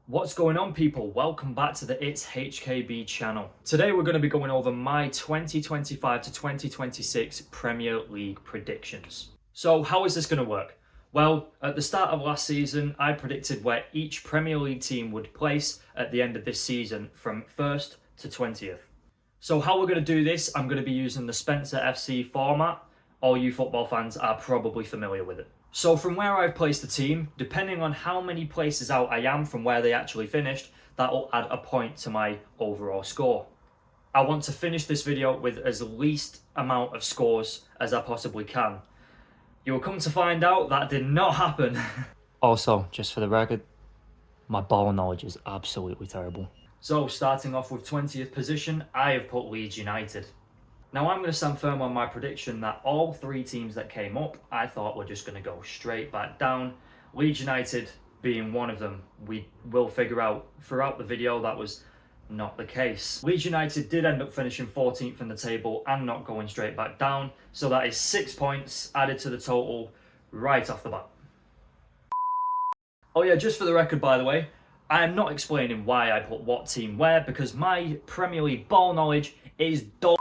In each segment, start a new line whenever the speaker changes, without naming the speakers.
What's going on, people? Welcome back to the It's HKB channel. Today we're going to be going over my 2025 to 2026 Premier League predictions. So how is this going to work? Well, at the start of last season, I predicted where each Premier League team would place at the end of this season from 1st to 20th. So how we're going to do this, I'm going to be using the Spencer FC format. All you football fans are probably familiar with it. So from where I've placed the team, depending on how many places out I am from where they actually finished, that will add a point to my overall score. I want to finish this video with as least amount of scores as I possibly can. You will come to find out that did not happen. Also, just for the record, my ball knowledge is absolutely terrible. So starting off with 20th position, I have put Leeds United. Now I'm going to stand firm on my prediction that all three teams that came up, I thought were just going to go straight back down. Leeds United being one of them. We will figure out throughout the video that was not the case. Leeds United did end up finishing 14th in the table and not going straight back down. So that is 6 points added to the total right off the bat. Oh yeah, just for the record, by the way, I am not explaining why I put what team where because my Premier League ball knowledge is dull.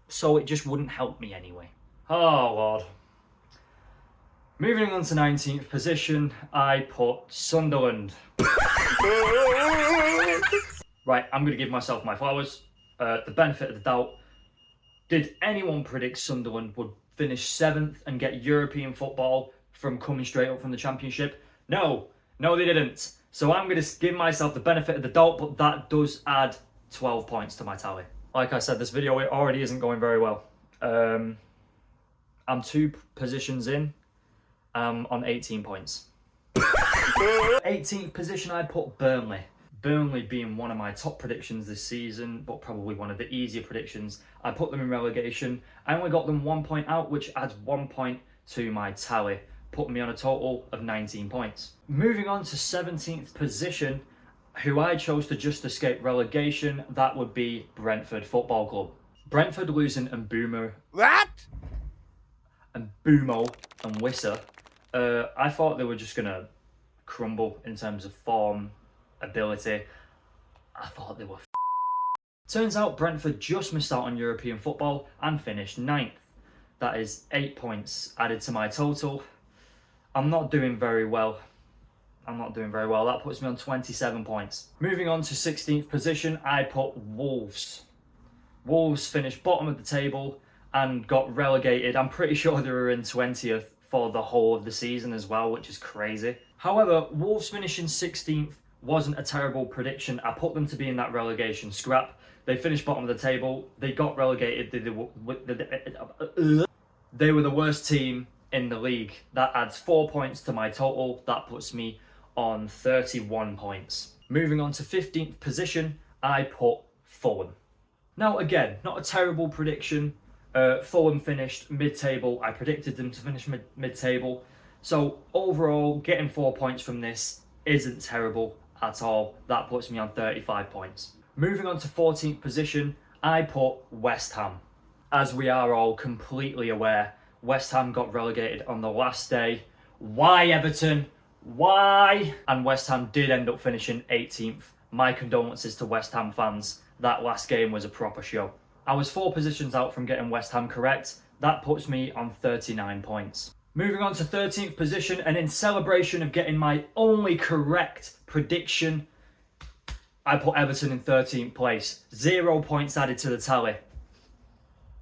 So it just wouldn't help me anyway. Oh Lord. Moving on to 19th position, I put Sunderland. Right, I'm going to give myself my flowers. The benefit of the doubt. Did anyone predict Sunderland would finish 7th and get European football from coming straight up from the Championship? No, they didn't. So I'm going to give myself the benefit of the doubt, but that does add 12 points to my tally. Like I said, this video it already isn't going very well. I'm 2 positions in. I'm on 18 points. 18th position, I put Burnley. Burnley being one of my top predictions this season, but probably one of the easier predictions. I put them in relegation. I only got them 1 point out, which adds 1 point to my tally, putting me on a total of 19 points. Moving on to 17th position, who I chose to just escape relegation, that would be Brentford Football Club. Brentford losing Mbeumo.
What?
And Bumo and Wissa. I thought they were just going to crumble in terms of form, ability. I thought they were Turns out Brentford just missed out on European football and finished 9th. That is 8 points added to my total. I'm not doing very well. That puts me on 27 points. Moving on to 16th position, I put Wolves. Wolves finished bottom of the table and got relegated. I'm pretty sure they were in 20th for the whole of the season as well, which is crazy. However, Wolves finishing 16th wasn't a terrible prediction. I put them to be in that relegation scrap. They finished bottom of the table. They got relegated. They were the worst team in the league. That adds 4 points to my total. That puts me on 31 points. Moving on to 15th position, I put Fulham. Now again, not a terrible prediction. Fulham finished mid-table. I predicted them to finish mid-table. So overall, getting 4 points from this isn't terrible at all. That puts me on 35 points. Moving on to 14th position, I put West Ham. As we are all completely aware, West Ham got relegated on the last day. Why, Everton? Why? And West Ham did end up finishing 18th. My condolences to West Ham fans. That last game was a proper show. I was 4 positions out from getting West Ham correct. That puts me on 39 points. Moving on to 13th position, and in celebration of getting my only correct prediction, I put Everton in 13th place. 0 points added to the tally.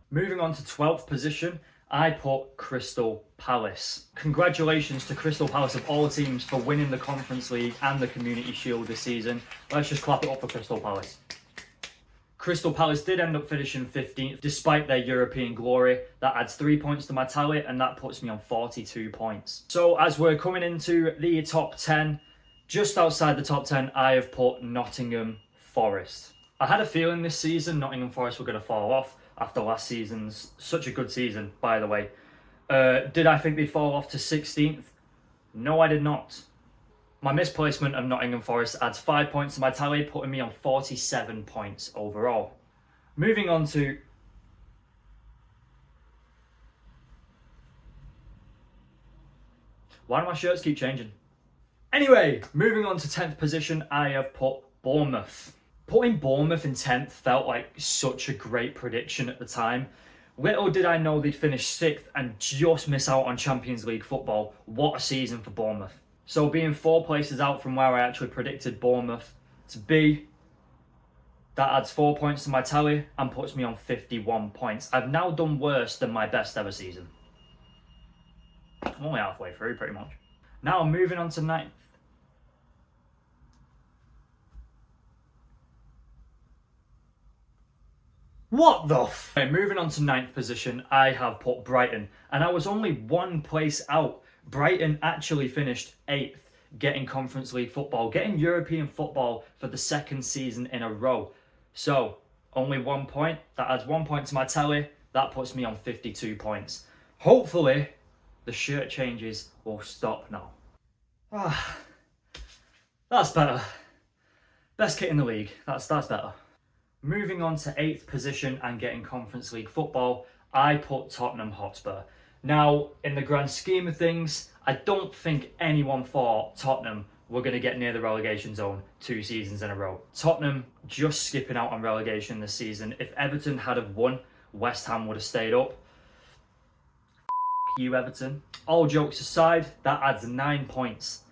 Moving on to 12th position, I put Crystal Palace. Congratulations to Crystal Palace of all teams for winning the Conference League and the Community Shield this season. Let's just clap it up for Crystal Palace. Crystal Palace did end up finishing 15th despite their European glory. That adds 3 points to my tally and that puts me on 42 points. So as we're coming into the top 10, just outside the top 10, I have put Nottingham Forest. I had a feeling this season Nottingham Forest were going to fall off after last season's such a good season, by the way. Did I think they'd fall off to 16th? No, I did not. My misplacement of Nottingham Forest adds 5 points to my tally, putting me on 47 points overall. Moving on to... Why do my shirts keep changing? Anyway, moving on to 10th position, I have put Bournemouth. Putting Bournemouth in 10th felt like such a great prediction at the time. Little did I know they'd finish 6th and just miss out on Champions League football. What a season for Bournemouth. So being 4 places out from where I actually predicted Bournemouth to be, that adds 4 points to my tally and puts me on 51 points. I've now done worse than my best ever season. I'm only halfway through, pretty much. Now moving on to 9th. What the f? Okay, moving on to 9th position, I have put Brighton. And I was only 1 place out. Brighton actually finished 8th, getting Conference League football, getting European football for the 2nd season in a row. So, only 1 point. That adds 1 point to my tally. That puts me on 52 points. Hopefully, the shirt changes will stop now. That's better. Best kit in the league. That's better. Moving on to 8th position and getting Conference League football, I put Tottenham Hotspur. Now, in the grand scheme of things, I don't think anyone thought Tottenham were going to get near the relegation zone 2 seasons in a row. Tottenham just skipping out on relegation this season. If Everton had have won, West Ham would have stayed up. You, Everton. All jokes aside, that adds 9 points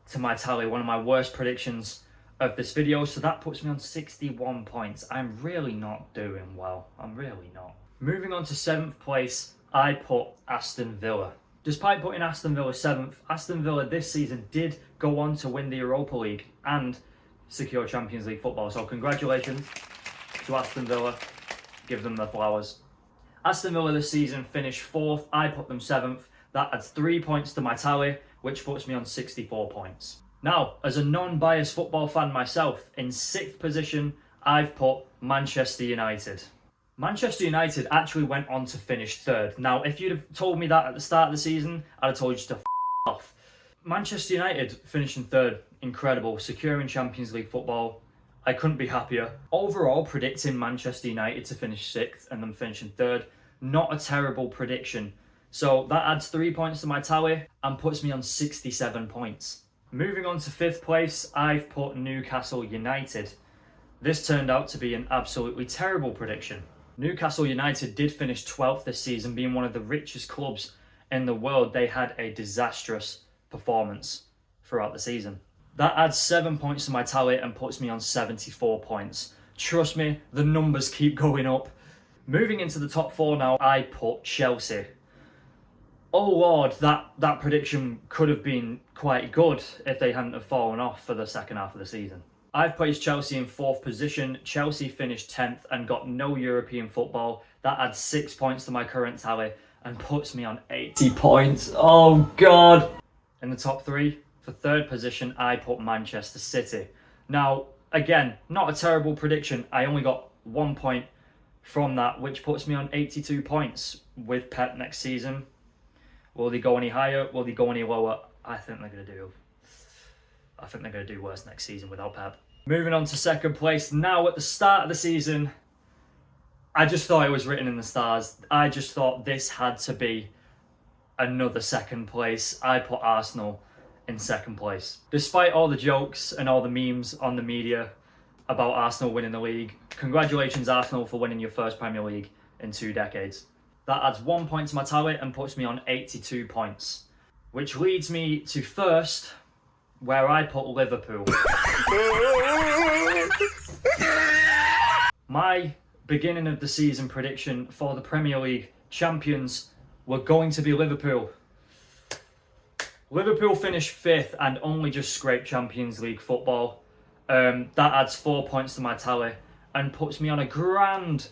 to my tally. One of my worst predictions of this video, so that puts me on 61 points. I'm really not doing well. I'm really not. Moving on to 7th place, I put Aston Villa. Despite putting Aston Villa 7th, Aston Villa this season did go on to win the Europa League and secure Champions League football. So congratulations to Aston Villa. Give them their flowers. Aston Villa this season finished 4th. I put them 7th. That adds 3 points to my tally, which puts me on 64 points. Now, as a non-biased football fan myself, in 6th position, I've put Manchester United. Manchester United actually went on to finish 3rd. Now, if you'd have told me that at the start of the season, I'd have told you to f*** off. Manchester United finishing 3rd, incredible, securing Champions League football. I couldn't be happier. Overall, predicting Manchester United to finish 6th and them finishing 3rd, not a terrible prediction. So that adds 3 points to my tally and puts me on 67 points. Moving on to 5th place, I've put Newcastle United. This turned out to be an absolutely terrible prediction. Newcastle United did finish 12th this season, being one of the richest clubs in the world. They had a disastrous performance throughout the season. That adds 7 points to my tally and puts me on 74 points. Trust me, the numbers keep going up. Moving into the top 4 now, I put Chelsea. Oh Lord, that prediction could have been quite good if they hadn't have fallen off for the second half of the season. I've placed Chelsea in 4th position. Chelsea finished 10th and got no European football. That adds 6 points to my current tally and puts me on 80 points. Oh God. In the top 3, for 3rd position, I put Manchester City. Now, again, not a terrible prediction. I only got 1 point from that, which puts me on 82 points with Pep next season. Will they go any higher? Will they go any lower? I think they're going to do worse next season without Pep. Moving on to 2nd place. Now, at the start of the season, I just thought it was written in the stars. I just thought this had to be another 2nd place. I put Arsenal in 2nd place. Despite all the jokes and all the memes on the media about Arsenal winning the league, congratulations Arsenal for winning your first Premier League in 2 decades. That adds 1 point to my tally and puts me on 82 points. Which leads me to 1st, where I put Liverpool. My beginning of the season prediction for the Premier League champions were going to be Liverpool. Liverpool finished 5th and only just scraped Champions League football. That adds 4 points to my tally and puts me on a grand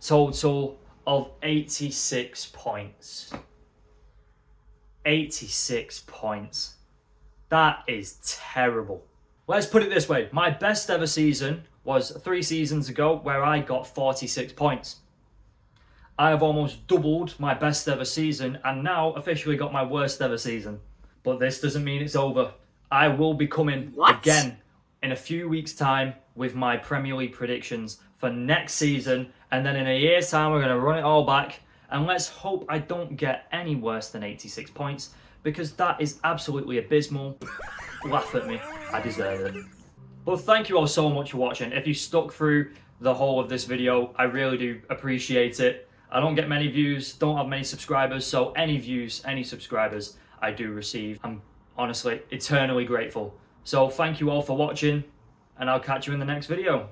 total of 86 points. 86 points. That is terrible. Let's put it this way. My best ever season was 3 seasons ago where I got 46 points. I have almost doubled my best ever season and now officially got my worst ever season. But this doesn't mean it's over. I will be coming again in a few weeks' time with my Premier League predictions for next season, and then in a year's time we're going to run it all back, and let's hope I don't get any worse than 86 points, because that is absolutely abysmal. Laugh at me, I deserve it. But thank you all so much for watching. If you stuck through the whole of this video, I really do appreciate it. I don't get many views, don't have many subscribers, so any views, any subscribers I do receive, I'm honestly eternally grateful. So thank you all for watching, and I'll catch you in the next video.